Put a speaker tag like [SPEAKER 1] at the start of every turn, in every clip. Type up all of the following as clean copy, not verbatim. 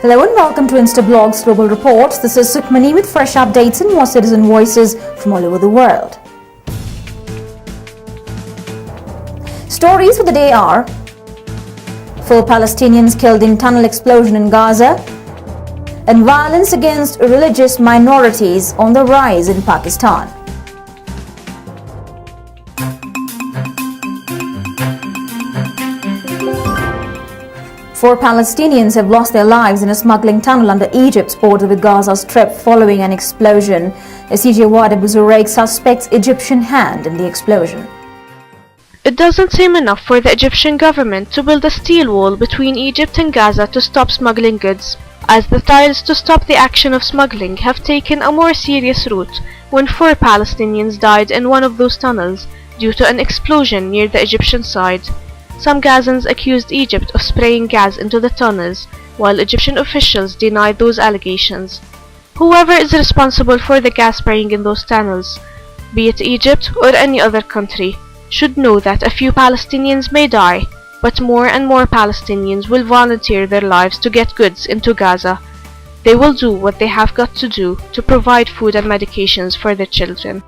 [SPEAKER 1] Hello and welcome to Instablogs Global Reports. This is Sukhmani with fresh updates and more citizen voices from all over the world. Stories for the day are: 4 Palestinians killed in tunnel explosion in Gaza, and violence against religious minorities on the rise in Pakistan. Four Palestinians have lost their lives in a smuggling tunnel under Egypt's border with Gaza Strip following an explosion. SCJ Wad Abu Zuraik suspects Egyptian hand in the explosion.
[SPEAKER 2] It doesn't seem enough for the Egyptian government to build a steel wall between Egypt and Gaza to stop smuggling goods, as the trials to stop the action of smuggling have taken a more serious route when 4 Palestinians died in one of those tunnels due to an explosion near the Egyptian side. Some Gazans accused Egypt of spraying gas into the tunnels, while Egyptian officials denied those allegations. Whoever is responsible for the gas spraying in those tunnels, be it Egypt or any other country, should know that a few Palestinians may die, but more and more Palestinians will volunteer their lives to get goods into Gaza. They will do what they have got to do to provide food and medications for their children.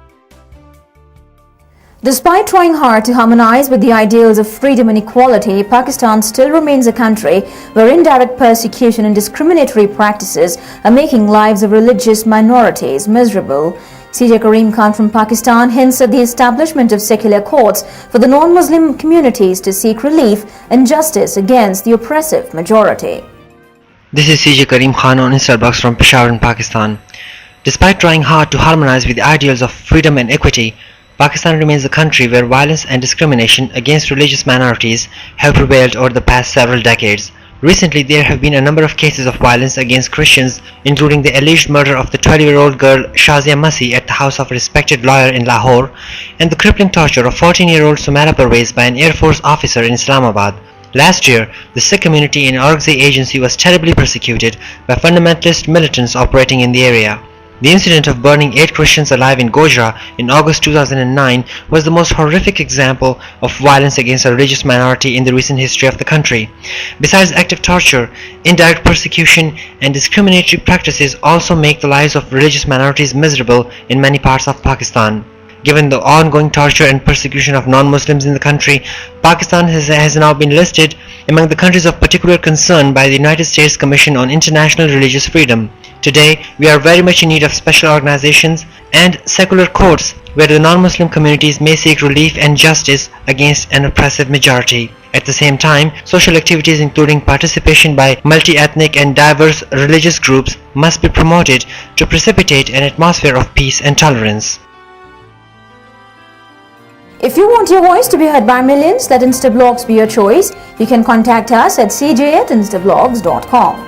[SPEAKER 1] Despite trying hard to harmonize with the ideals of freedom and equality, Pakistan still remains a country where indirect persecution and discriminatory practices are making lives of religious minorities miserable. CJ Karim Khan from Pakistan hints at the establishment of secular courts for the non-Muslim communities to seek relief and justice against the oppressive majority.
[SPEAKER 3] This is CJ Karim Khan on Instablogs from Peshawar in Pakistan. Despite trying hard to harmonize with the ideals of freedom and equity, Pakistan remains a country where violence and discrimination against religious minorities have prevailed over the past several decades. Recently, there have been a number of cases of violence against Christians, including the alleged murder of the 12-year-old girl Shazia Masih at the house of a respected lawyer in Lahore, and the crippling torture of 14-year-old Sumaila Parvez by an Air Force officer in Islamabad. Last year, the Sikh community in Aurangzeb agency was terribly persecuted by fundamentalist militants operating in the area. The incident of burning 8 Christians alive in Gojra in August 2009 was the most horrific example of violence against a religious minority in the recent history of the country. Besides active torture, indirect persecution and discriminatory practices also make the lives of religious minorities miserable in many parts of Pakistan. Given the ongoing torture and persecution of non-Muslims in the country, Pakistan has now been listed among the countries of particular concern by the United States Commission on International Religious Freedom. Today, we are very much in need of special organizations and secular courts where the non-Muslim communities may seek relief and justice against an oppressive majority. At the same time, social activities including participation by multi-ethnic and diverse religious groups must be promoted to precipitate an atmosphere of peace and tolerance.
[SPEAKER 1] If you want your voice to be heard by millions, let Instablogs be your choice. You can contact us at cj@instablogs.com.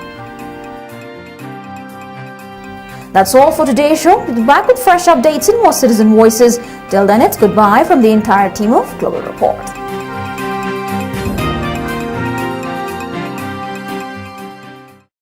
[SPEAKER 1] That's all for today's show. We'll be back with fresh updates and more citizen voices. Till then, it's goodbye from the entire team of Global Report.